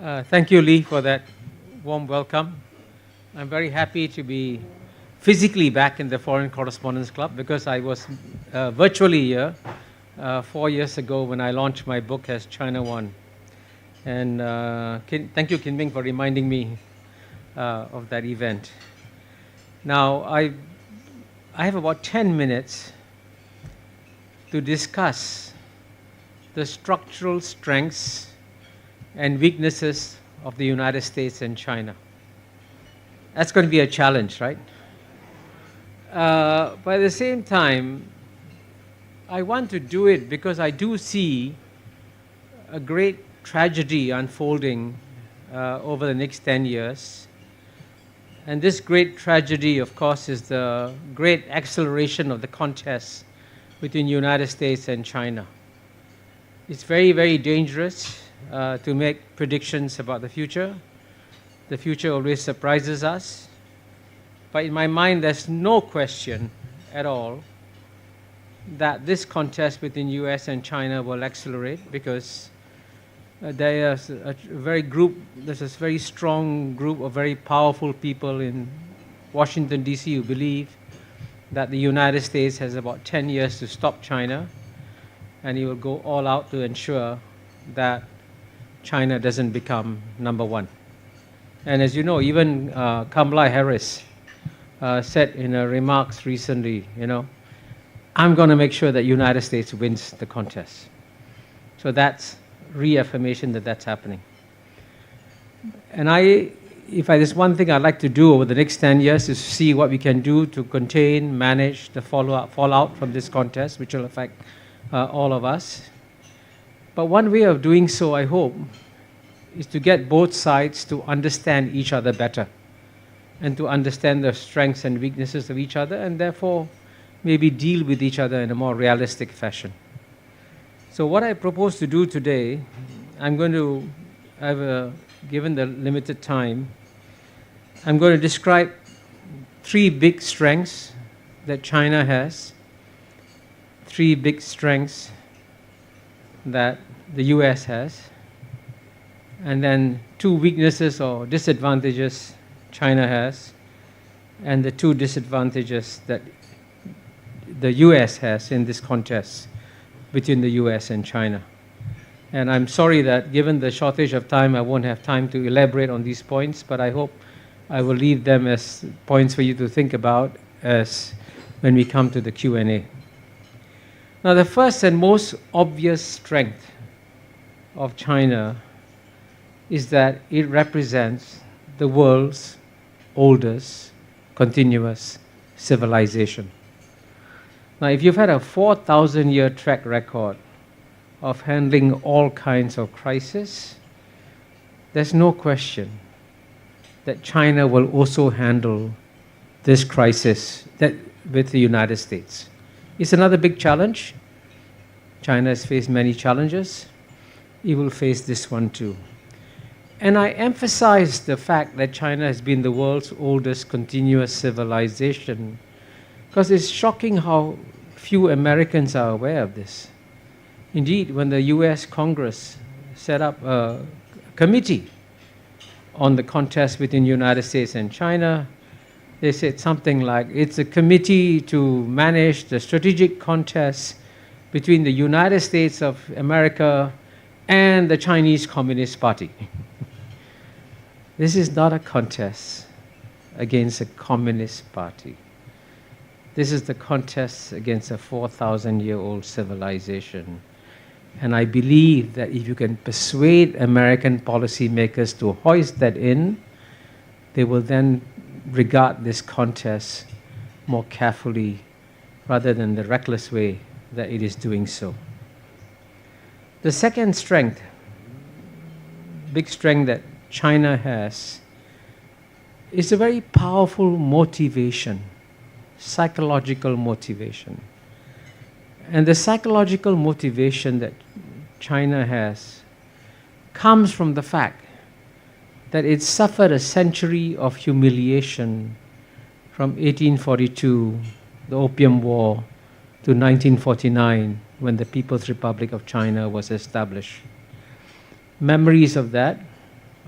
Thank you, Lee, for that warm welcome. I'm very happy to be physically back in the Foreign Correspondents Club because I was virtually here 4 years ago when I launched my book as China One. And thank you, Kin Ming, for reminding me of that event. Now, I have about 10 minutes to discuss the structural strengths and weaknesses of the United States and China. That's going to be a challenge, right? But at the same time, I want to do it because I do see a great tragedy unfolding over the next 10 years. And this great tragedy, of course, is the great acceleration of the contest between the United States and China. It's very, very dangerous to make predictions about the future. The future always surprises us. But in my mind, there's no question at all that this contest between US and China will accelerate because there's a very strong group of very powerful people in Washington, D.C. who believe that the United States has about 10 years to stop China, and he will go all out to ensure that China doesn't become number one. And as you know, even Kamala Harris said in her remarks recently, I'm going to make sure that the United States wins the contest. So that's reaffirmation that that's happening. And if there's one thing I'd like to do over the next 10 years is see what we can do to contain, manage the fallout from this contest, which will affect all of us. But one way of doing so, I hope, is to get both sides to understand each other better and to understand the strengths and weaknesses of each other and therefore maybe deal with each other in a more realistic fashion. So what I propose to do today, given the limited time, I'm going to describe 3 big strengths that China has, 3 big strengths that the US has, and then 2 weaknesses or disadvantages China has, and the 2 disadvantages that the US has in this contest between the US and China. And I'm sorry that given the shortage of time, I won't have time to elaborate on these points, but I hope I will leave them as points for you to think about as when we come to the Q&A. Now, the first and most obvious strength of China is that it represents the world's oldest continuous civilization. Now, if you've had a 4,000-year track record of handling all kinds of crises, there's no question that China will also handle this crisis with the United States. It's another big challenge. China has faced many challenges. It will face this one too. And I emphasize the fact that China has been the world's oldest continuous civilization because it's shocking how few Americans are aware of this. Indeed, when the US Congress set up a committee on the contest between the United States and China, they said something like, it's a committee to manage the strategic contest between the United States of America and the Chinese Communist Party. This is not a contest against a communist party. This is the contest against a 4,000-year-old civilization. And I believe that if you can persuade American policymakers to hoist that in, they will then regard this contest more carefully rather than the reckless way that it is doing so. The second strength, big strength that China has, is a very powerful motivation, psychological motivation. And the psychological motivation that China has comes from the fact that it suffered a century of humiliation from 1842, the Opium War, to 1949, when the People's Republic of China was established. Memories of that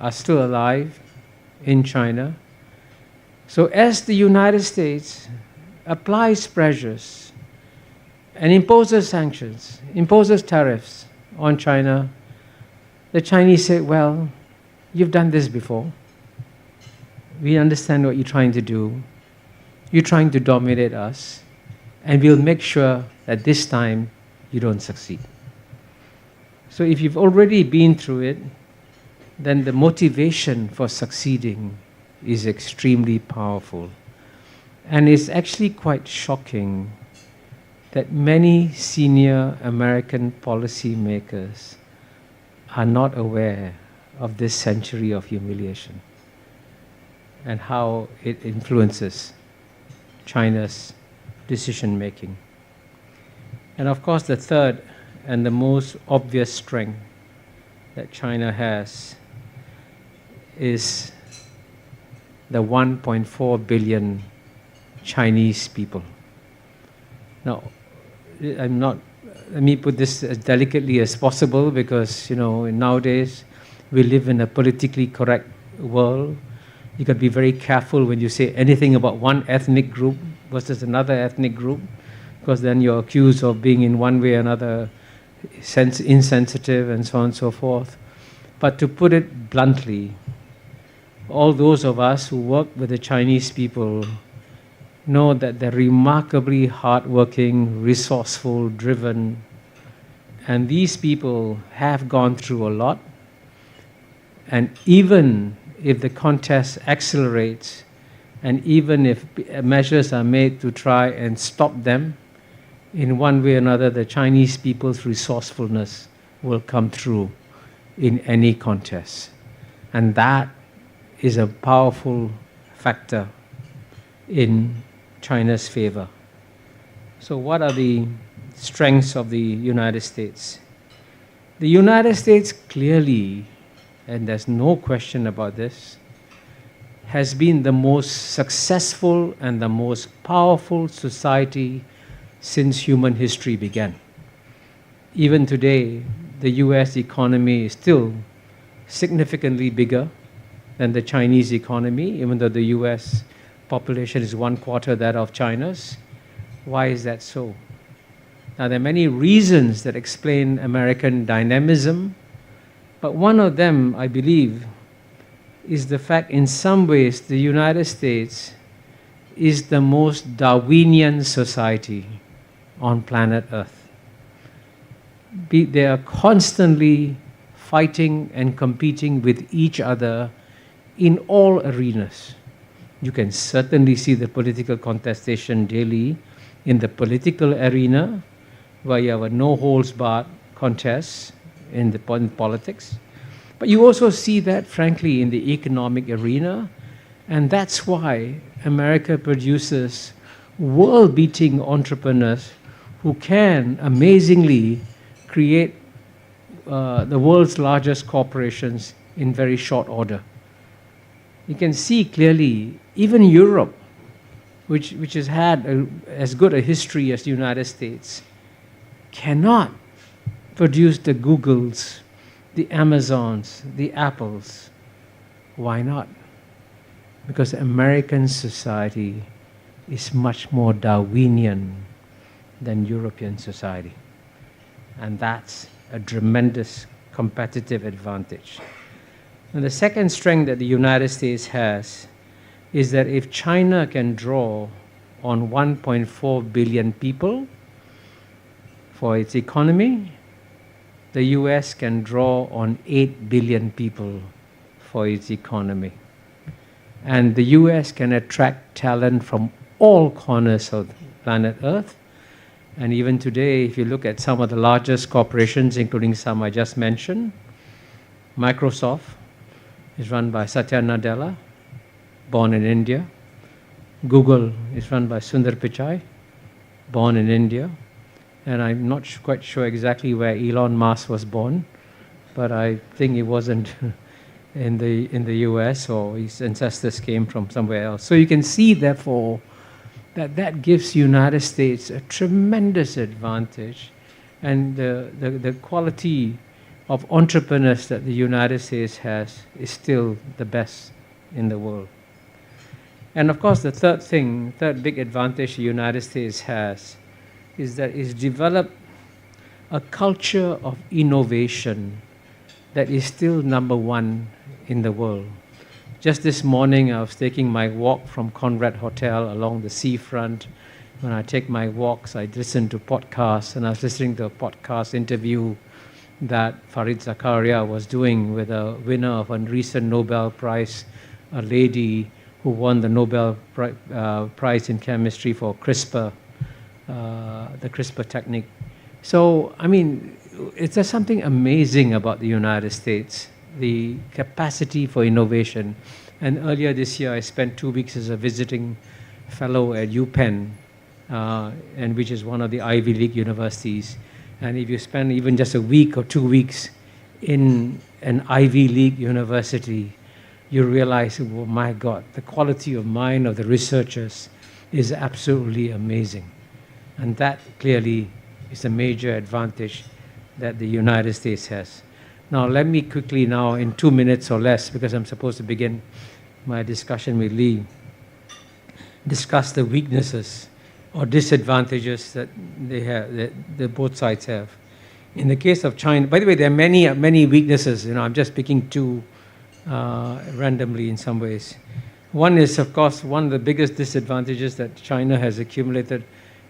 are still alive in China. So as the United States applies pressures and imposes sanctions, imposes tariffs on China, the Chinese say, well, you've done this before. We understand what you're trying to do. You're trying to dominate us, and we'll make sure that this time you don't succeed. So if you've already been through it, then the motivation for succeeding is extremely powerful. And it's actually quite shocking that many senior American policymakers are not aware of this century of humiliation and how it influences China's decision making. And of course, the third and the most obvious strength that China has is the 1.4 billion Chinese people. Now, let me put this as delicately as possible, because nowadays we live in a politically correct world. You got to be very careful when you say anything about one ethnic group versus another ethnic group, because then you're accused of being in one way or another insensitive and so on and so forth. But to put it bluntly, all those of us who work with the Chinese people know that they're remarkably hardworking, resourceful, driven, and these people have gone through a lot. And even if the contest accelerates, and even if measures are made to try and stop them, in one way or another, the Chinese people's resourcefulness will come through in any contest. And that is a powerful factor in China's favor. So what are the strengths of the United States? The United States clearly, and there's no question about this, has been the most successful and the most powerful society since human history began. Even today, the US economy is still significantly bigger than the Chinese economy, even though the US population is 1/4 that of China's. Why is that so? Now, there are many reasons that explain American dynamism, but one of them, I believe, is the fact in some ways the United States is the most Darwinian society on planet Earth. They are constantly fighting and competing with each other in all arenas. You can certainly see the political contestation daily in the political arena, where you have a no-holds-barred contest in politics. But you also see that, frankly, in the economic arena, and that's why America produces world-beating entrepreneurs who can amazingly create the world's largest corporations in very short order. You can see clearly, even Europe, which has had as good a history as the United States, cannot produce the Googles, the Amazons, the Apples. Why not? Because American society is much more Darwinian than European society. And that's a tremendous competitive advantage. And the second strength that the United States has is that if China can draw on 1.4 billion people for its economy, the US can draw on 8 billion people for its economy. And the US can attract talent from all corners of planet Earth. And even today, if you look at some of the largest corporations, including some I just mentioned, Microsoft is run by Satya Nadella, born in India. Google is run by Sundar Pichai, born in India. And I'm not quite sure exactly where Elon Musk was born, but I think it wasn't in the US, or his ancestors came from somewhere else. So you can see, therefore, that gives the United States a tremendous advantage, and the quality of entrepreneurs that the United States has is still the best in the world. And of course, the third big advantage the United States has is that it's developed a culture of innovation that is still number one in the world. Just this morning, I was taking my walk from Conrad Hotel along the seafront. When I take my walks, I listen to podcasts, and I was listening to a podcast interview that Farid Zakaria was doing with a winner of a recent Nobel Prize, a lady who won the Nobel Prize in chemistry for CRISPR, the CRISPR technique. So, I mean, there's something amazing about the United States, the capacity for innovation. And earlier this year, I spent 2 weeks as a visiting fellow at UPenn, and which is one of the Ivy League universities. And if you spend even just a week or 2 weeks in an Ivy League university, you realize, oh my God, the quality of mind of the researchers is absolutely amazing. And that clearly is a major advantage that the United States has. Now, let me quickly now, in 2 minutes or less, because I'm supposed to begin my discussion with Lee, discuss the weaknesses or disadvantages that they have, that both sides have. In the case of China, by the way, there are many weaknesses. I'm just picking two randomly in some ways. One is, of course, one of the biggest disadvantages that China has accumulated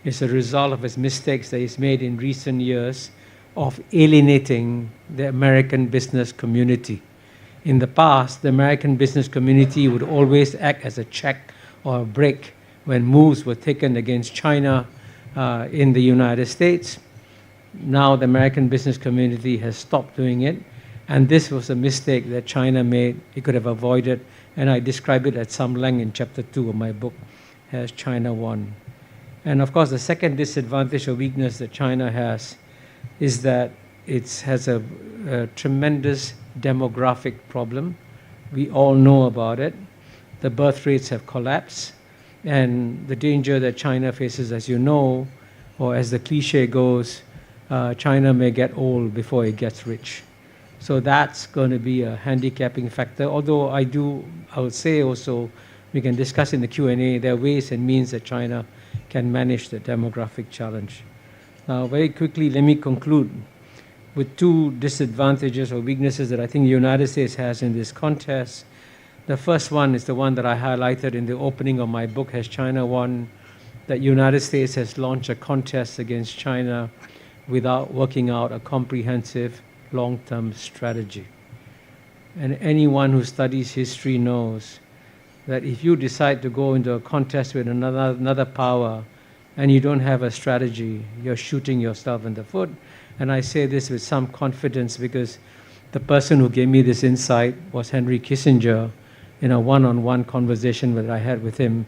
is a result of its mistakes that it's made in recent years of alienating the American business community. In the past, the American business community would always act as a check or a brake when moves were taken against China in the United States. Now the American business community has stopped doing it, and this was a mistake that China made. It could have avoided, and I describe it at some length in chapter 2 of my book, Has China Won? And of course, the second disadvantage or weakness that China has is that it has a tremendous demographic problem. We all know about it. The birth rates have collapsed, and the danger that China faces, as you know, or as the cliche goes, China may get old before it gets rich. So that's going to be a handicapping factor. Although I would say also, we can discuss in the Q&A, there are ways and means that China can manage the demographic challenge. Now, very quickly, let me conclude with two disadvantages or weaknesses that I think the United States has in this contest. The first one is the one that I highlighted in the opening of my book, Has China Won? That United States has launched a contest against China without working out a comprehensive long-term strategy. And anyone who studies history knows that if you decide to go into a contest with another power and you don't have a strategy, you're shooting yourself in the foot. And I say this with some confidence because the person who gave me this insight was Henry Kissinger in a one-on-one conversation that I had with him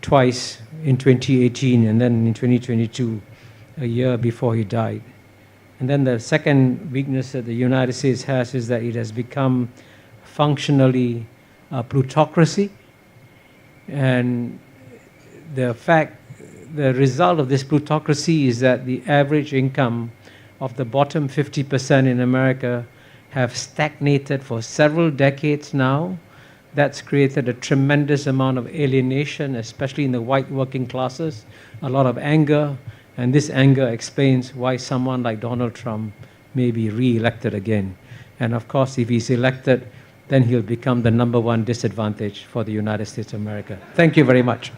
twice in 2018 and then in 2022, a year before he died. And then the second weakness that the United States has is that it has become functionally a plutocracy. And the result of this plutocracy is that the average income of the bottom 50% in America have stagnated for several decades now. That's created a tremendous amount of alienation, especially in the white working classes, a lot of anger, and this anger explains why someone like Donald Trump may be re-elected again. And of course, if he's elected, then he'll become the number one disadvantage for the United States of America. Thank you very much.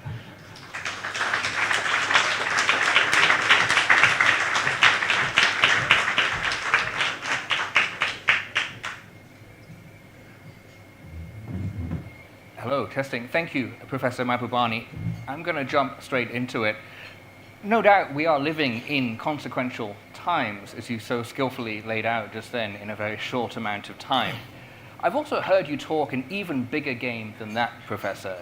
Hello, testing. Thank you, Professor Mahbubani. I'm going to jump straight into it. No doubt we are living in consequential times, as you so skillfully laid out just then in a very short amount of time. I've also heard you talk an even bigger game than that, Professor.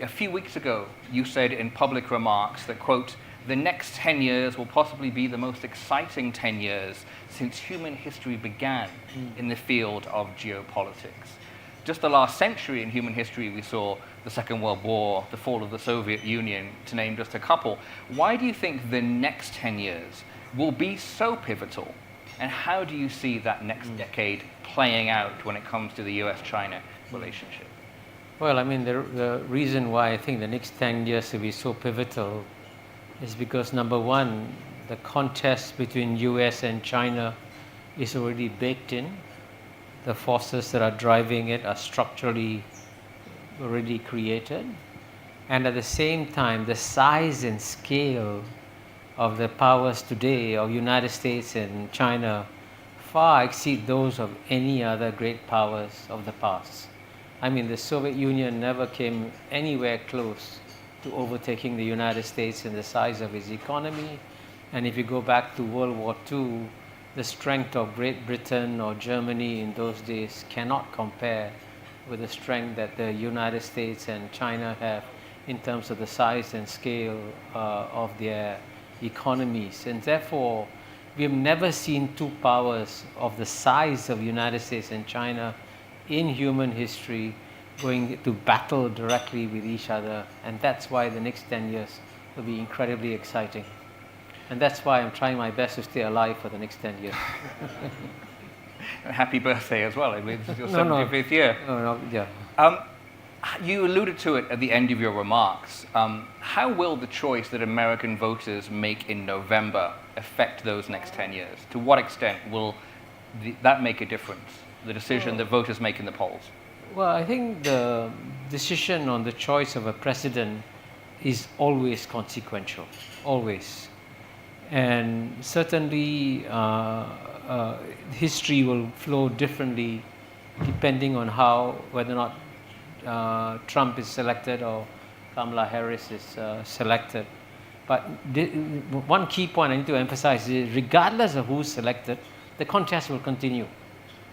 A few weeks ago, you said in public remarks that, quote, the next 10 years will possibly be the most exciting 10 years since human history began in the field of geopolitics. Just the last century in human history, we saw the Second World War, the fall of the Soviet Union, to name just a couple. Why do you think the next 10 years will be so pivotal And how do you see that next decade playing out when it comes to the US-China relationship? Well, I mean, the reason why I think the next 10 years will be so pivotal is because, number one, the contest between US and China is already baked in. The forces that are driving it are structurally already created. And at the same time, the size and scale of the powers today, of United States and China, far exceed those of any other great powers of the past. I mean, the Soviet Union never came anywhere close to overtaking the United States in the size of its economy. And if you go back to World War II, the strength of Great Britain or Germany in those days cannot compare with the strength that the United States and China have in terms of the size and scale of their economies. And therefore, we have never seen two powers of the size of the United States and China in human history going to battle directly with each other. And that's why the next 10 years will be incredibly exciting. And that's why I'm trying my best to stay alive for the next 10 years. Happy birthday as well. It's your 75th year. Yeah. You alluded to it at the end of your remarks. How will the choice that American voters make in November affect those next 10 years? To what extent will that make a difference, the decision that voters make in the polls? Well, I think the decision on the choice of a president is always consequential, always. And certainly history will flow differently depending on whether or not Trump is selected or Kamala Harris is selected. But one key point I need to emphasize is regardless of who's selected, the contest will continue.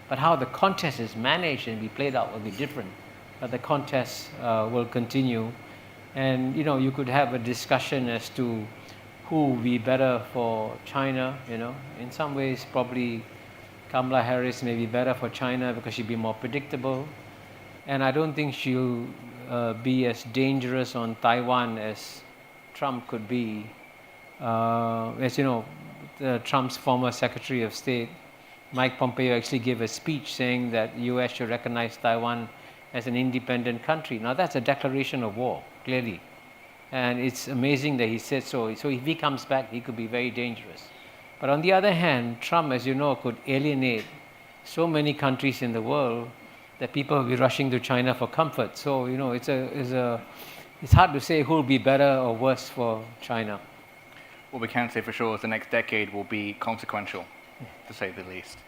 But how the contest is managed and be played out will be different. But the contest will continue. And you could have a discussion as to who will be better for China. In some ways probably Kamala Harris may be better for China because she'll be more predictable. And I don't think she'll be as dangerous on Taiwan as Trump could be. As you know, Trump's former Secretary of State, Mike Pompeo, actually gave a speech saying that the US should recognize Taiwan as an independent country. Now that's a declaration of war, clearly. And it's amazing that he said so. So if he comes back, he could be very dangerous. But on the other hand, Trump, as you know, could alienate so many countries in the world that people will be rushing to China for comfort. So, it's hard to say who will be better or worse for China. What we can say for sure is the next decade will be consequential, to say the least.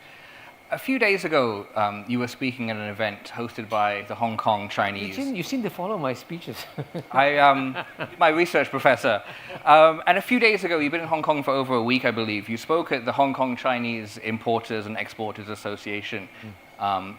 A few days ago, you were speaking at an event hosted by the Hong Kong Chinese. You seem to follow my speeches. My research professor. And a few days ago, you've been in Hong Kong for over a week, I believe. You spoke at the Hong Kong Chinese Importers and Exporters Association.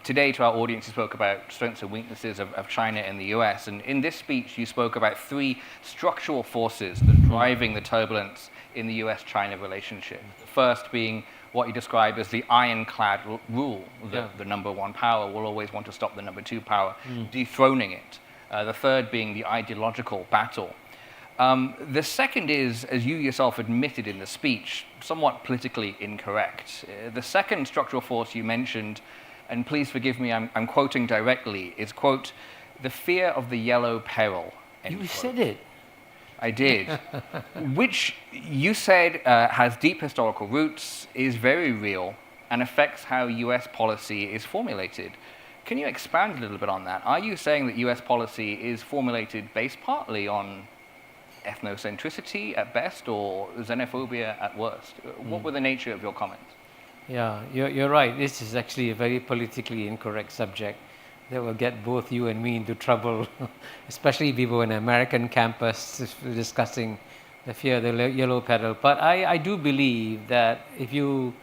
Today, to our audience, you spoke about strengths and weaknesses of China and the US. And in this speech, you spoke about three structural forces that are driving the turbulence in the US-China relationship. The first being what you describe as the ironclad rule, that the number one power will always want to stop the number two power, dethroning it. The third being the ideological battle. The second is, as you yourself admitted in the speech, somewhat politically incorrect. The second structural force you mentioned, and please forgive me, I'm quoting directly, is, quote, the fear of the yellow peril. You quote. Said it. I did, which you said has deep historical roots, is very real, and affects how US policy is formulated. Can you expand a little bit on that? Are you saying that US policy is formulated based partly on ethnocentricity at best or xenophobia at worst? What were the nature of your comments? Yeah, you're right. This is actually a very politically incorrect subject that will get both you and me into trouble, especially if we were in an American campus discussing the fear of the yellow peril. But I do believe that if you're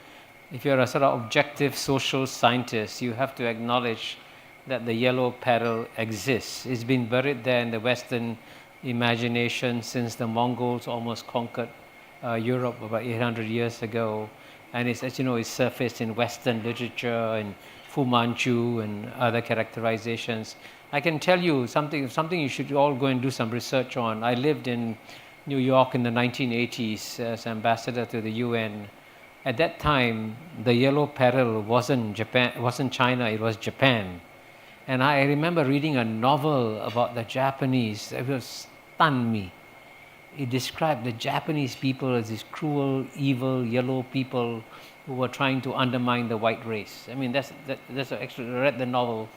a sort of objective social scientist, you have to acknowledge that the yellow peril exists. It's been buried there in the Western imagination since the Mongols almost conquered Europe about 800 years ago. And it's, as you know, it's surfaced in Western literature and Fu Manchu and other characterizations. I can tell you something you should all go and do some research on. I lived in New York in the 1980s as ambassador to the UN At that time, the yellow peril wasn't China, it was Japan. And I remember reading a novel about the Japanese. It stunned me. It described the Japanese people as these cruel, evil, yellow people who were trying to undermine the white race. I mean, that's actually, I read the novel.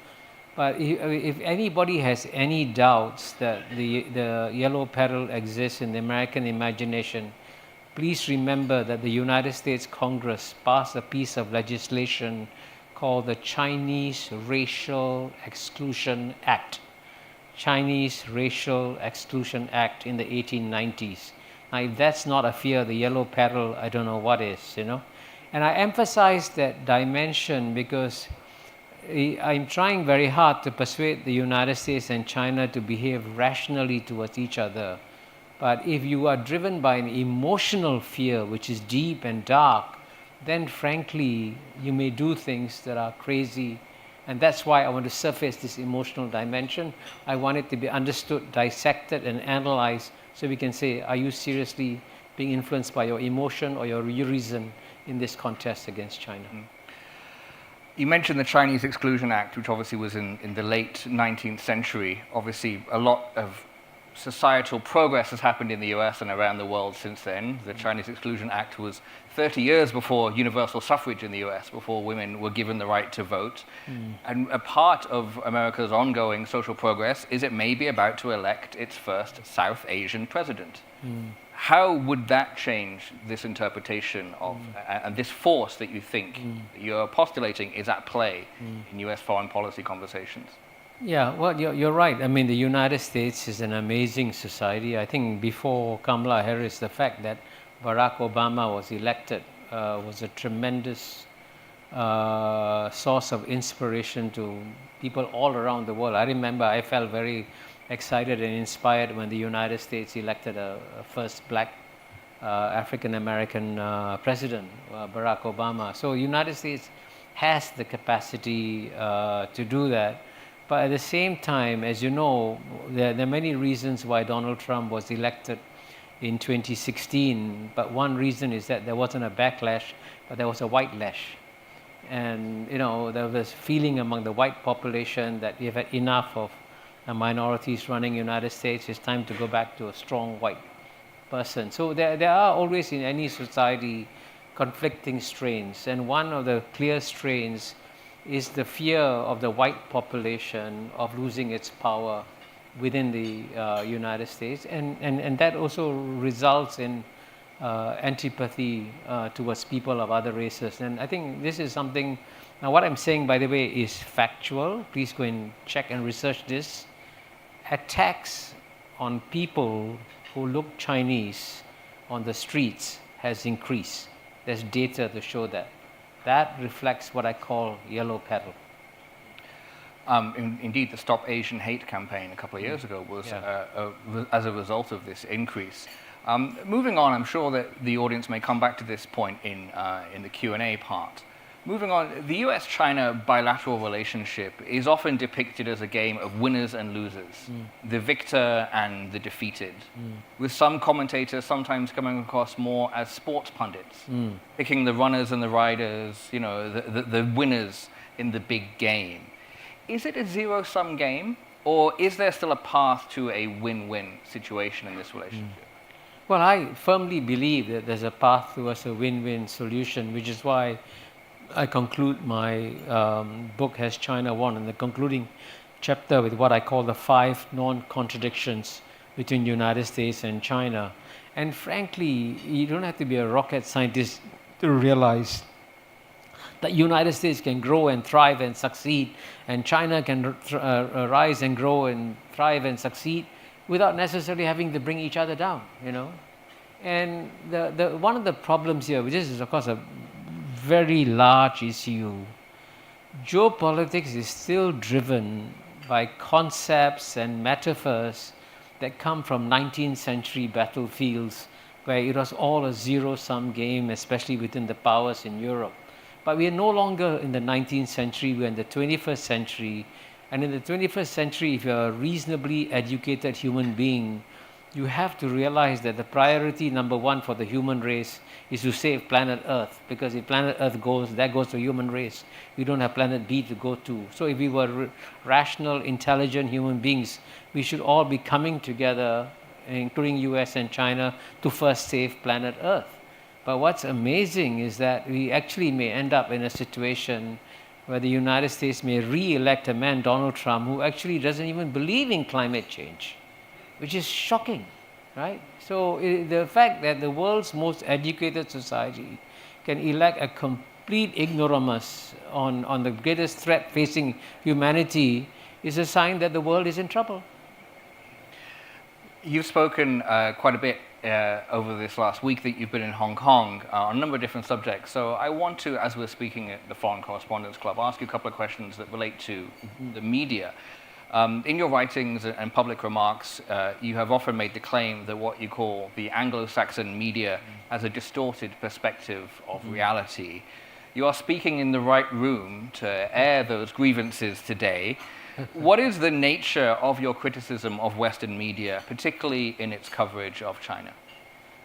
But if anybody has any doubts that the yellow peril exists in the American imagination, please remember that the United States Congress passed a piece of legislation called the Chinese Racial Exclusion Act. Chinese Racial Exclusion Act in the 1890s. Now, if that's not a fear, the yellow peril, I don't know what is, you know. And I emphasize that dimension because I'm trying very hard to persuade the United States and China to behave rationally towards each other. But if you are driven by an emotional fear, which is deep and dark, then frankly, you may do things that are crazy. And that's why I want to surface this emotional dimension. I want it to be understood, dissected, and analyzed so we can say, are you seriously being influenced by your emotion or your reason in this contest against China? You mentioned the Chinese Exclusion Act, which obviously was in the late 19th century. Obviously, a lot of societal progress has happened in the US and around the world since then. The Chinese Exclusion Act was 30 years before universal suffrage in the US, before women were given the right to vote. And a part of America's ongoing social progress is it may be about to elect its first South Asian president. How would that change this interpretation of, and this force that you think you're postulating is at play in US foreign policy conversations? Yeah, well, you're right. I mean, the United States is an amazing society. I think before Kamala Harris, the fact that Barack Obama was elected was a tremendous source of inspiration to people all around the world. I remember I felt very excited and inspired when the United States elected a first black African American president, Barack Obama. So United States has the capacity to do that. But at the same time, as you know, there are many reasons why Donald Trump was elected in 2016. But one reason is that there wasn't a backlash, but there was a white lash. And, you know, there was feeling among the white population that we've had enough of minorities running United States. It's time to go back to a strong white person. So there are always in any society conflicting strains. And one of the clear strains is the fear of the white population of losing its power within the United States. And that also results in antipathy towards people of other races. And I think this is something, now what I'm saying, by the way, is factual. Please go and check and research this. Attacks on people who look Chinese on the streets has increased. There's data to show that. That reflects what I call yellow peril. Indeed, the Stop Asian Hate campaign a couple of years ago was as a result of this increase. Moving on, I'm sure that the audience may come back to this point in the Q&A part. Moving on, the US-China bilateral relationship is often depicted as a game of winners and losers, the victor and the defeated, with some commentators sometimes coming across more as sports pundits, picking the runners and the riders, you know, the winners in the big game. Is it a zero-sum game, or is there still a path to a win-win situation in this relationship? Well, I firmly believe that there's a path towards a win-win solution, which is why I conclude my book, Has China Won, in the concluding chapter with what I call the 5 non-contradictions between the United States and China. And frankly, you don't have to be a rocket scientist to realize that United States can grow and thrive and succeed, and China can rise and grow and thrive and succeed without necessarily having to bring each other down, you know. And one of the problems here, which is of course a very large issue, geopolitics is still driven by concepts and metaphors that come from 19th century battlefields where it was all a zero-sum game, especially within the powers in Europe. But we are no longer in the 19th century, we're in the 21st century. And in the 21st century, if you're a reasonably educated human being, you have to realize that the priority number one for the human race is to save planet Earth, because if planet Earth goes, that goes to human race. You don't have planet B to go to. So if we were rational, intelligent human beings, we should all be coming together, including US and China, to first save planet Earth. But what's amazing is that we actually may end up in a situation where the United States may re-elect a man, Donald Trump, who actually doesn't even believe in climate change, which is shocking, right? So the fact that the world's most educated society can elect a complete ignoramus on the greatest threat facing humanity is a sign that the world is in trouble. You've spoken quite a bit over this last week that you've been in Hong Kong on a number of different subjects. So I want to, as we're speaking at the Foreign Correspondents Club, ask you a couple of questions that relate to the media. In your writings and public remarks, you have often made the claim that what you call the Anglo-Saxon media has a distorted perspective of reality. You are speaking in the right room to air those grievances today. What is the nature of your criticism of Western media, particularly in its coverage of China?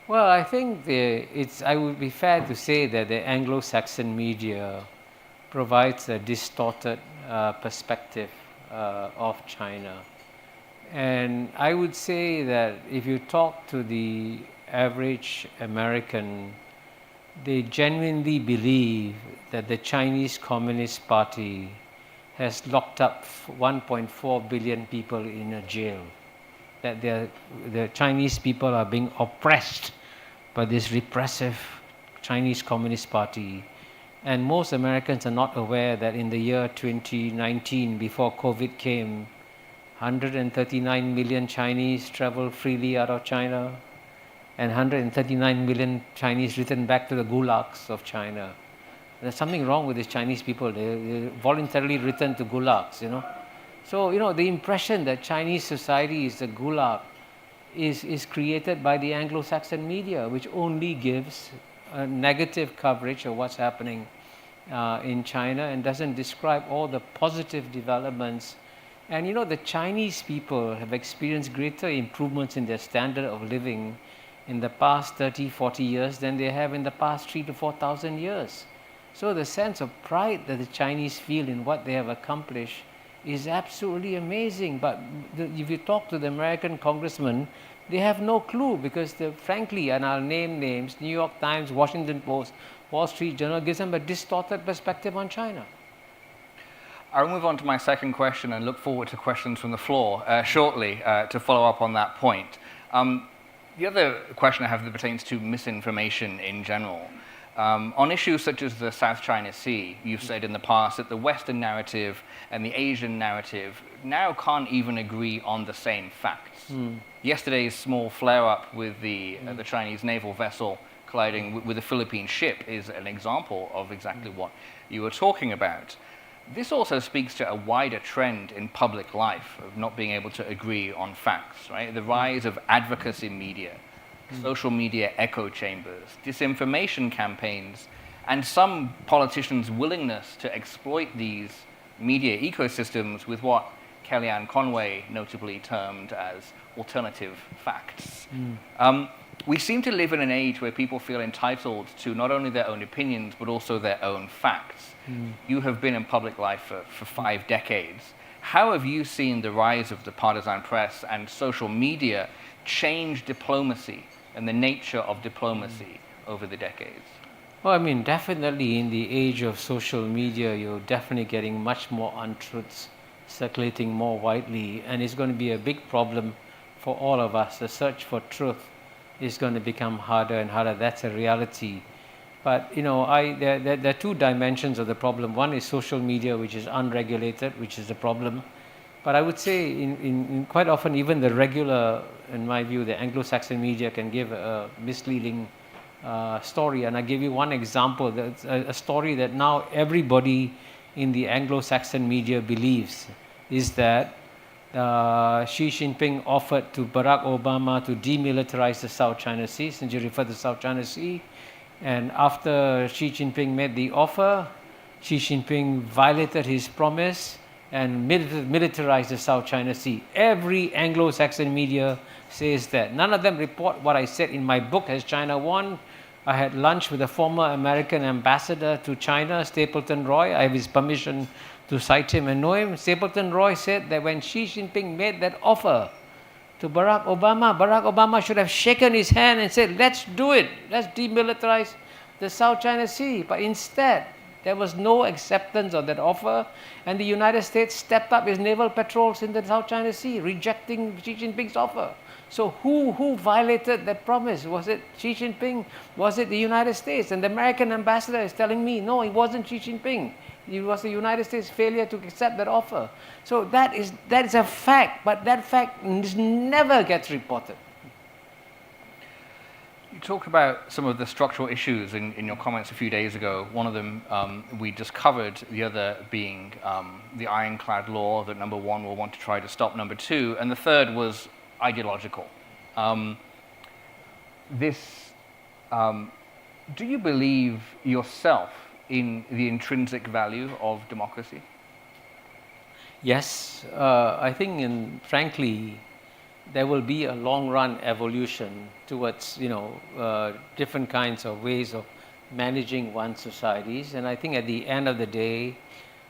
Well, I think I would be fair to say that the Anglo-Saxon media provides a distorted perspective of China. And I would say that if you talk to the average American, they genuinely believe that the Chinese Communist Party has locked up 1.4 billion people in a jail, that the Chinese people are being oppressed by this repressive Chinese Communist Party. And most Americans are not aware that in the year 2019, before COVID came, 139 million Chinese traveled freely out of China, and 139 million Chinese returned back to the gulags of China. There's something wrong with these Chinese people. They voluntarily return to gulags, you know. So, you know, the impression that Chinese society is a gulag is created by the Anglo-Saxon media, which only gives a negative coverage of what's happening in China and doesn't describe all the positive developments. And, you know, the Chinese people have experienced greater improvements in their standard of living in the past 30, 40 years than they have in the past 3,000 to 4,000 years. So the sense of pride that the Chinese feel in what they have accomplished is absolutely amazing. But if you talk to the American congressmen, they have no clue, because frankly, and I'll name names, New York Times, Washington Post, Wall Street Journal gives them a distorted perspective on China. I'll move on to my second question and look forward to questions from the floor shortly to follow up on that point. The other question I have that pertains to misinformation in general. On issues such as the South China Sea, you've said in the past that the Western narrative and the Asian narrative now can't even agree on the same facts. Yesterday's small flare-up with the Chinese naval vessel colliding with a Philippine ship is an example of exactly what you were talking about. This also speaks to a wider trend in public life of not being able to agree on facts, right? The rise of advocacy media, social media echo chambers, disinformation campaigns, and some politicians' willingness to exploit these media ecosystems with what Kellyanne Conway notably termed as alternative facts. We seem to live in an age where people feel entitled to not only their own opinions, but also their own facts. You have been in public life for 5 decades. How have you seen the rise of the partisan press and social media change diplomacy and the nature of diplomacy over the decades? Well, I mean, definitely in the age of social media, you're definitely getting much more untruths circulating more widely, and it's going to be a big problem for all of us. The search for truth is going to become harder and harder. That's a reality. But, you know, there are 2 dimensions of the problem. One is social media, which is unregulated, which is the problem. But I would say in quite often, even the regular, in my view, the Anglo-Saxon media can give a misleading story. And I give you one example. That's a story that now everybody in the Anglo-Saxon media believes, is that Xi Jinping offered to Barack Obama to demilitarize the South China Sea, since you refer to the South China Sea. And after Xi Jinping made the offer, Xi Jinping violated his promise and militarize the South China Sea. Every Anglo-Saxon media says that. None of them report what I said in my book, Has China Won? I had lunch with a former American ambassador to China, Stapleton Roy. I have his permission to cite him and know him. Stapleton Roy said that when Xi Jinping made that offer to Barack Obama should have shaken his hand and said, let's do it, let's demilitarize the South China Sea. But instead, there was no acceptance of that offer, and the United States stepped up its naval patrols in the South China Sea, rejecting Xi Jinping's offer. So who violated that promise? Was it Xi Jinping? Was it the United States? And the American ambassador is telling me, no, it wasn't Xi Jinping. It was the United States' failure to accept that offer. So that is a fact, but that fact never gets reported. You talk about some of the structural issues in your comments a few days ago. One of them we just covered, the other being the ironclad law that number one will want to try to stop number two, and the third was ideological. Do you believe yourself in the intrinsic value of democracy? Yes, I think, frankly, there will be a long-run evolution towards, different kinds of ways of managing one's societies. And I think at the end of the day,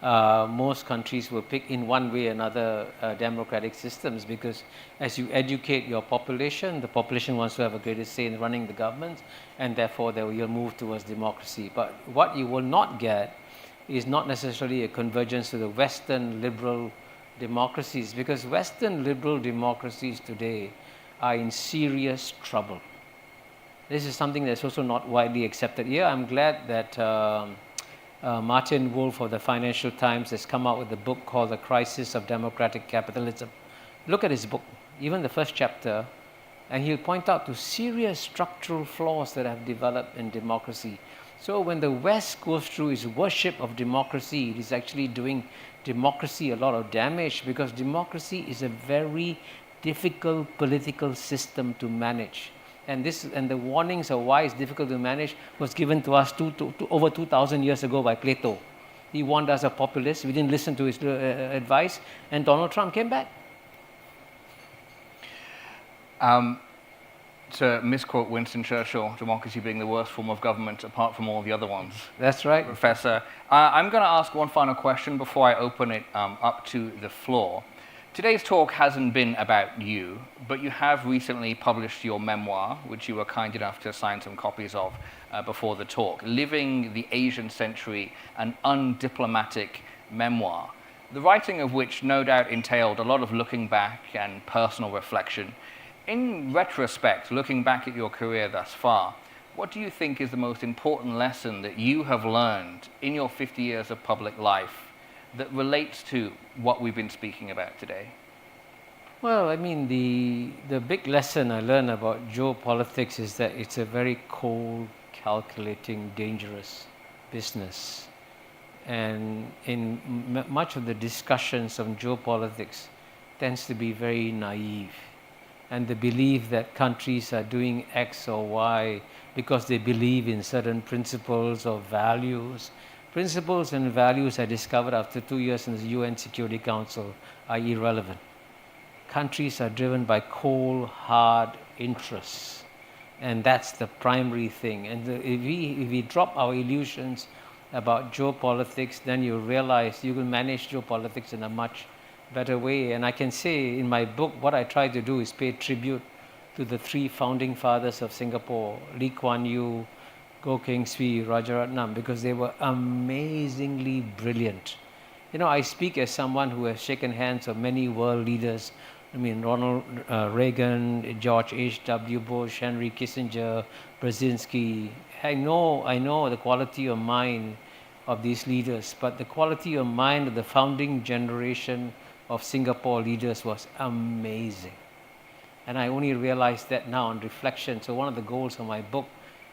most countries will pick in one way or another democratic systems, because as you educate your population, the population wants to have a greater say in running the government, and therefore you'll move towards democracy. But what you will not get is not necessarily a convergence to the Western liberal democracies, because Western liberal democracies today are in serious trouble. This is something that's also not widely accepted here. I'm glad that Martin Wolf of the Financial Times has come out with a book called The Crisis of Democratic Capitalism. Look at his book, even the first chapter, and he'll point out to serious structural flaws that have developed in democracy. So when the West goes through its worship of democracy, it is actually doing democracy a lot of damage, because democracy is a very difficult political system to manage. And the warnings of why it's difficult to manage was given to us over 2,000 years ago by Plato. He warned us of populists. We didn't listen to his advice, and Donald Trump came back. To misquote Winston Churchill, democracy being the worst form of government apart from all the other ones. That's right. Professor, I'm going to ask one final question before I open it up to the floor. Today's talk hasn't been about you, but you have recently published your memoir, which you were kind enough to sign some copies of before the talk, Living the Asian Century, an undiplomatic memoir, the writing of which no doubt entailed a lot of looking back and personal reflection. In retrospect, looking back at your career thus far, what do you think is the most important lesson that you have learned in your 50 years of public life that relates to what we've been speaking about today? Well, I mean, the big lesson I learned about geopolitics is that it's a very cold, calculating, dangerous business. And in much of the discussions on geopolitics tends to be very naive. And the belief that countries are doing X or Y because they believe in certain principles or values. Principles and values I discovered after 2 years in the UN Security Council are irrelevant. Countries are driven by cold, hard interests. And that's the primary thing. And if we drop our illusions about geopolitics, then you realize you will manage geopolitics in a much better way. And I can say in my book, what I try to do is pay tribute to the three founding fathers of Singapore, Lee Kuan Yew, Goh Keng Swee, Rajaratnam, because they were amazingly brilliant. I speak as someone who has shaken hands of many world leaders. I mean, Ronald Reagan, George H.W. Bush, Henry Kissinger, Brzezinski. I know the quality of mind of these leaders, but the quality of mind of the founding generation of Singapore leaders was amazing. And I only realized that now on reflection. So one of the goals of my book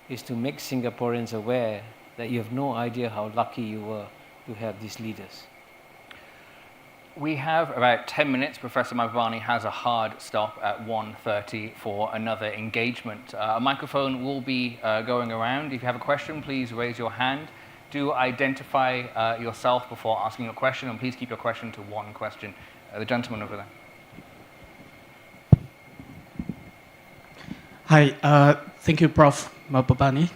is to make Singaporeans aware that you have no idea how lucky you were to have these leaders. We have about 10 minutes. Professor Mahbubani has a hard stop at 1:30 for another engagement. A microphone will be going around. If you have a question, please raise your hand do identify yourself before asking your question, and please keep your question to one question. The gentleman over there. Hi, thank you, Prof. Mapubani.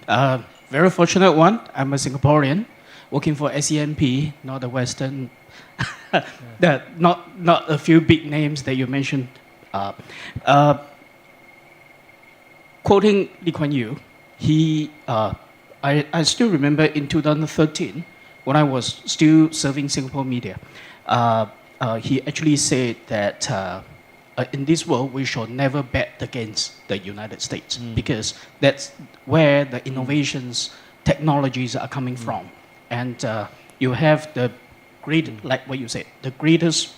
Very fortunate one. I'm a Singaporean working for SEMP, not a Western, not a few big names that you mentioned. Quoting Lee Kuan Yew, I still remember in 2013, when I was still serving Singapore media, he actually said that in this world, we shall never bet against the United States because that's where the innovations, technologies are coming from. And you have the great, like what you said, the greatest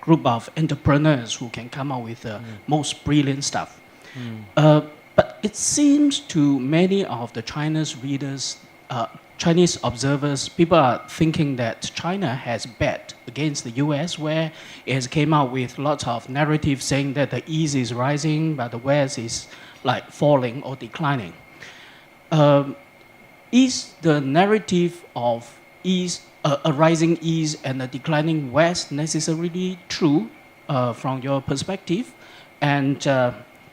group of entrepreneurs who can come out with the most brilliant stuff. But it seems to many of the China's readers, Chinese observers, people are thinking that China has bet against the US, where it has came out with lots of narratives saying that the East is rising, but the West is like falling or declining. Is the narrative of East, a rising East and a declining West necessarily true from your perspective? And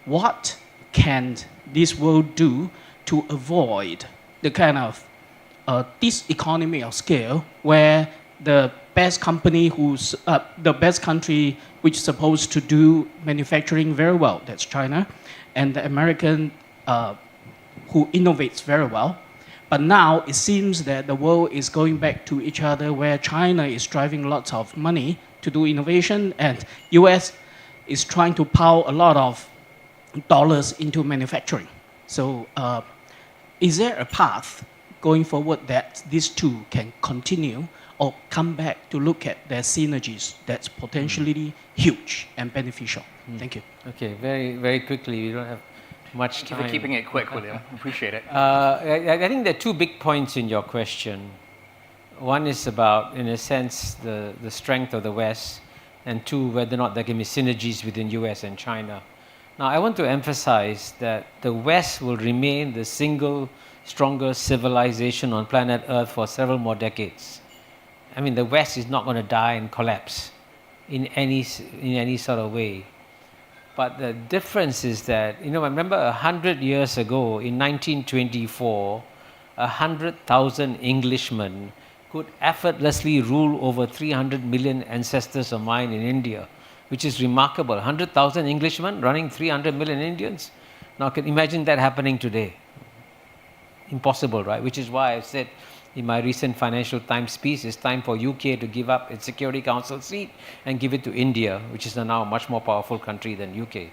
what can this world do to avoid the kind of this economy of scale where the best company who's the best country which is supposed to do manufacturing very well, that's China, and the American who innovates very well. But now it seems that the world is going back to each other where China is driving lots of money to do innovation and US is trying to pile a lot of dollars into manufacturing. So is there a path going forward that these two can continue or come back to look at their synergies that's potentially huge and beneficial? Thank you. Okay, very, very quickly, we don't have much time. Thank you for keeping it quick, William. Appreciate it. I think there are two big points in your question. One is about, in a sense, the strength of the West, and two, whether or not there can be synergies within US and China. Now, I want to emphasize that the West will remain the single strongest civilization on planet Earth for several more decades. I mean, the West is not going to die and collapse in any sort of way. But the difference is that, I remember 100 years ago, in 1924, 100,000 Englishmen could effortlessly rule over 300 million ancestors of mine in India, which is remarkable. 100,000 Englishmen running 300 million Indians. Now, can you imagine that happening today? Impossible, right? Which is why I said in my recent Financial Times piece, it's time for UK to give up its Security Council seat and give it to India, which is now a much more powerful country than UK,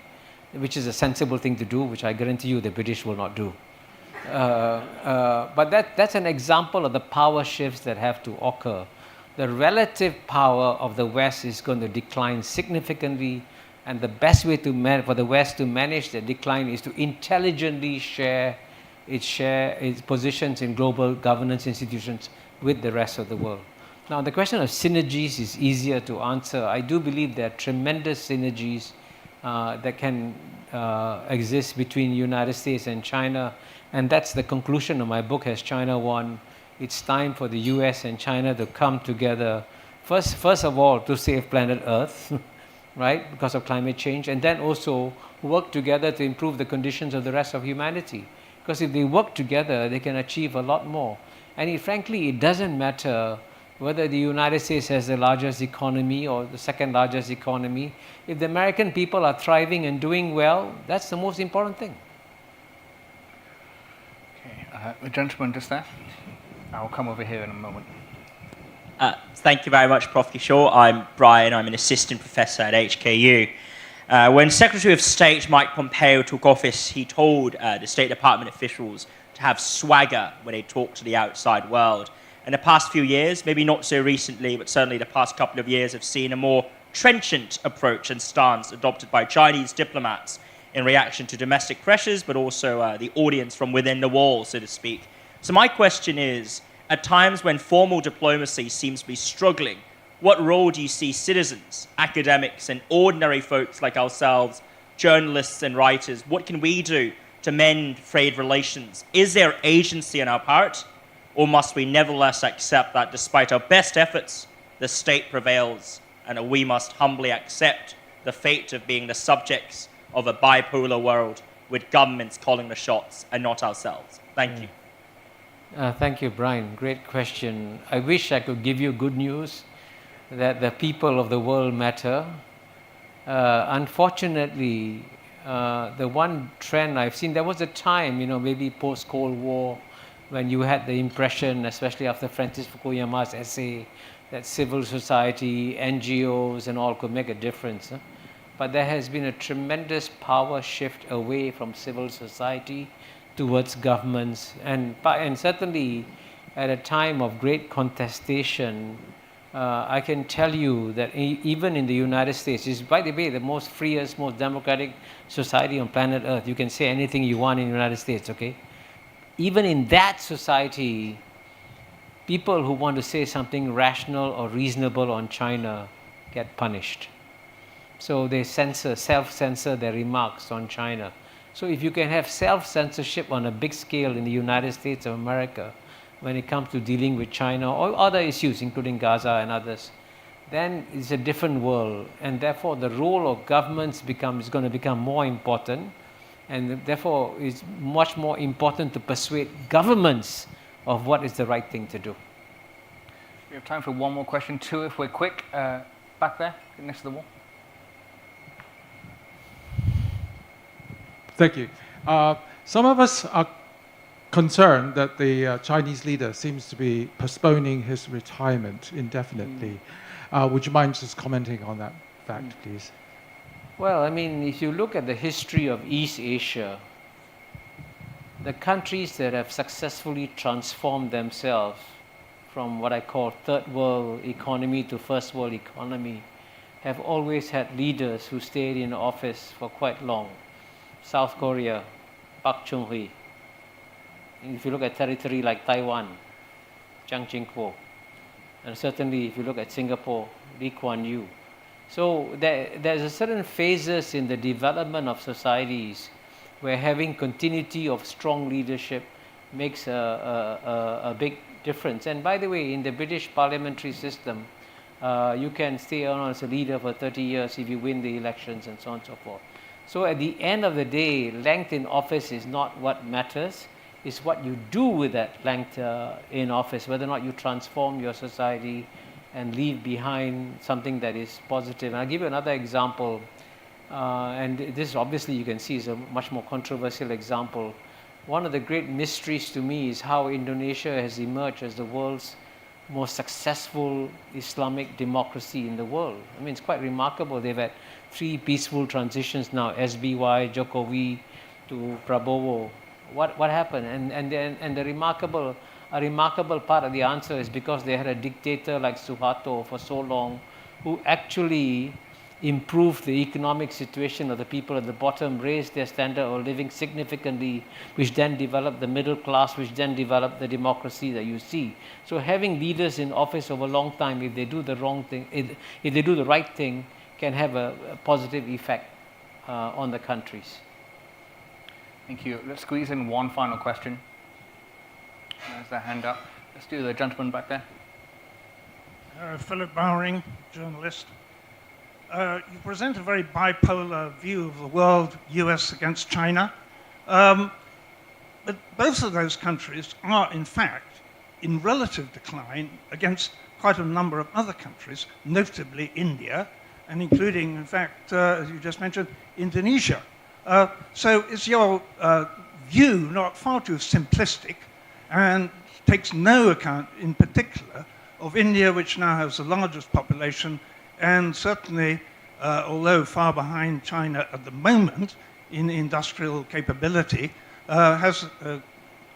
which is a sensible thing to do, which I guarantee you the British will not do. But that's an example of the power shifts that have to occur. The relative power of the West is going to decline significantly, and the best way for the West to manage the decline is to intelligently share its positions in global governance institutions with the rest of the world. Now, the question of synergies is easier to answer. I do believe there are tremendous synergies that can exist between the United States and China, and that's the conclusion of my book, Has China Won? It's time for the US and China to come together, first of all, to save planet Earth, right, because of climate change, and then also work together to improve the conditions of the rest of humanity. Because if they work together, they can achieve a lot more. And frankly, it doesn't matter whether the United States has the largest economy or the second largest economy. If the American people are thriving and doing well, that's the most important thing. Okay, the gentleman just there. I'll come over here in a moment. Thank you very much, Prof. Kishore. I'm Brian. I'm an assistant professor at HKU. When Secretary of State Mike Pompeo took office, he told the State Department officials to have swagger when they talk to the outside world. In the past few years, maybe not so recently, but certainly the past couple of years, have seen a more trenchant approach and stance adopted by Chinese diplomats in reaction to domestic pressures, but also the audience from within the wall, so to speak. So my question is, at times when formal diplomacy seems to be struggling, what role do you see citizens, academics, and ordinary folks like ourselves, journalists and writers, what can we do to mend frayed relations? Is there agency on our part, Or must we nevertheless accept that despite our best efforts, the state prevails, and we must humbly accept the fate of being the subjects of a bipolar world with governments calling the shots and not ourselves? Thank you. Thank you, Brian. Great question. I wish I could give you good news that the people of the world matter. Unfortunately, the one trend I've seen, there was a time, maybe post-Cold War, when you had the impression, especially after Francis Fukuyama's essay, that civil society, NGOs, and all could make a difference. But there has been a tremendous power shift away from civil society towards governments, and certainly at a time of great contestation, I can tell you that even in the United States, is by the way the most freest, most democratic society on planet Earth. You can say anything you want in the United States, okay? Even in that society, people who want to say something rational or reasonable on China get punished. So they self-censor their remarks on China. So if you can have self-censorship on a big scale in the United States of America when it comes to dealing with China or other issues, including Gaza and others, then it's a different world. And therefore, the role of governments is going to become more important. And therefore, it's much more important to persuade governments of what is the right thing to do. We have time for one more question, two if we're quick. Back there, next to the wall. Thank you. Some of us are concerned that the Chinese leader seems to be postponing his retirement indefinitely. Would you mind just commenting on that fact, please? Well, I mean, if you look at the history of East Asia, the countries that have successfully transformed themselves from what I call third world economy to first world economy have always had leaders who stayed in office for quite long. South Korea, Park Chung-hee. If you look at territory like Taiwan, Chiang Ching-kuo. And certainly if you look at Singapore, Lee Kuan Yew. So there's a certain phases in the development of societies where having continuity of strong leadership makes a big difference. And by the way, in the British parliamentary system, you can stay on as a leader for 30 years if you win the elections and so on and so forth. So at the end of the day, length in office is not what matters. It's what you do with that length in office, whether or not you transform your society and leave behind something that is positive. And I'll give you another example. And this obviously you can see is a much more controversial example. One of the great mysteries to me is how Indonesia has emerged as the world's most successful Islamic democracy in the world. I mean, it's quite remarkable. They've had 3 peaceful transitions now, SBY, Jokowi to Prabowo. What happened? And the remarkable part of the answer is because they had a dictator like Suharto for so long who actually improved the economic situation of the people at the bottom, raised their standard of living significantly, which then developed the middle class, which then developed the democracy that you see. So having leaders in office over a long time, if they do the wrong thing, if they do the right thing, can have a positive effect on the countries. Thank you. Let's squeeze in one final question. There's the hand up. Let's do the gentleman back there. Philip Bowring, journalist. You present a very bipolar view of the world, US against China. But both of those countries are, in fact, in relative decline against quite a number of other countries, notably India, and including, in fact, as you just mentioned, Indonesia. So is your view not far too simplistic and takes no account, in particular, of India, which now has the largest population, and certainly, although far behind China at the moment in industrial capability, has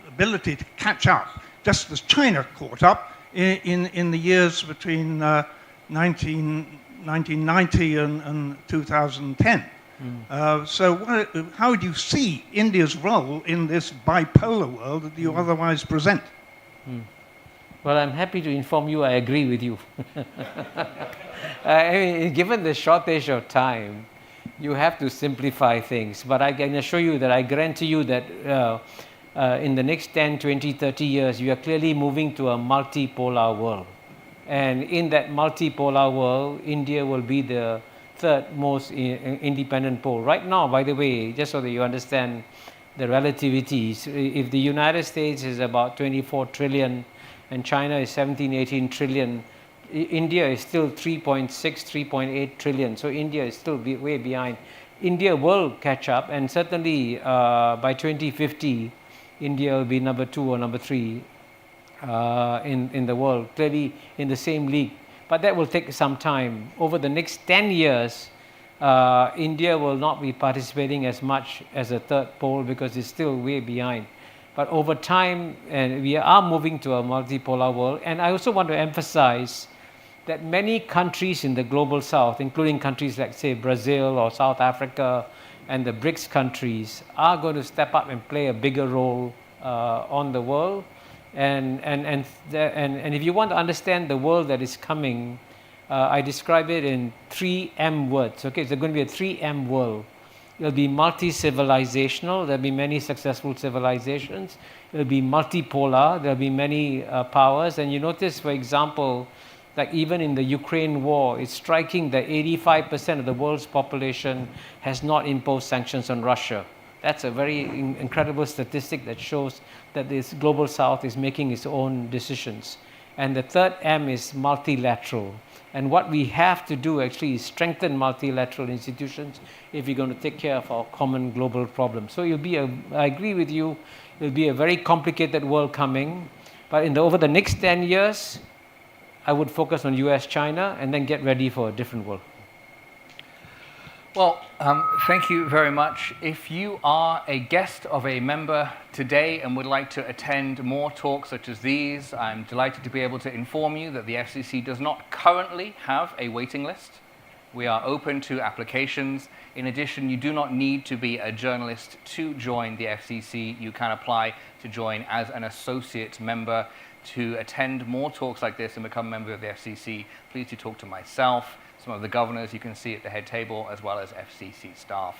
ability to catch up, just as China caught up in the years between 1990 and 2010. So how do you see India's role in this bipolar world that you otherwise present? Well, I'm happy to inform you I agree with you. I mean, given the shortage of time, you have to simplify things. But I can assure you that I guarantee you that in the next 10, 20, 30 years, we are clearly moving to a multipolar world. And in that multipolar world, India will be the third most independent pole. Right now, by the way, just so that you understand the relativities, if the United States is about 24 trillion and China is 17, 18 trillion, India is still 3.6, 3.8 trillion. So India is still way behind. India will catch up, and certainly by 2050, India will be number 2 or number 3 in the world, clearly in the same league. But that will take some time. Over the next 10 years, India will not be participating as much as a third pole because it's still way behind. But over time, and we are moving to a multipolar world. And I also want to emphasize that many countries in the global south, including countries like, say, Brazil or South Africa and the BRICS countries, are going to step up and play a bigger role on the world. And if you want to understand the world that is coming, I describe it in 3 M words. Okay, so it's going to be a 3 M world. It'll be multi-civilizational. There'll be many successful civilizations. It'll be multipolar. There'll be many powers. And you notice, for example, like even in the Ukraine war, it's striking that 85% of the world's population has not imposed sanctions on Russia. That's a very incredible statistic that shows that this global south is making its own decisions. And the third M is multilateral. And what we have to do actually is strengthen multilateral institutions if we're going to take care of our common global problems. So I agree with you, it'll be a very complicated world coming. But over the next 10 years, I would focus on US, China, and then get ready for a different world. Well, thank you very much. If you are a guest of a member today and would like to attend more talks such as these, I'm delighted to be able to inform you that the FCC does not currently have a waiting list. We are open to applications. In addition, you do not need to be a journalist to join the FCC. You can apply to join as an associate member. To attend more talks like this and become a member of the FCC, please do talk to myself, some of the governors you can see at the head table, as well as FCC staff.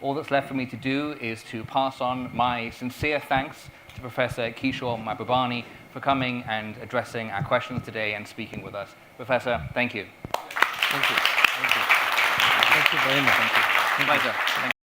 All that's left for me to do is to pass on my sincere thanks to Professor Kishore Mahbubani for coming and addressing our questions today and speaking with us. Professor, thank you. Thank you. Thank you. Thank you very much. Thank you. Pleasure. Thank you.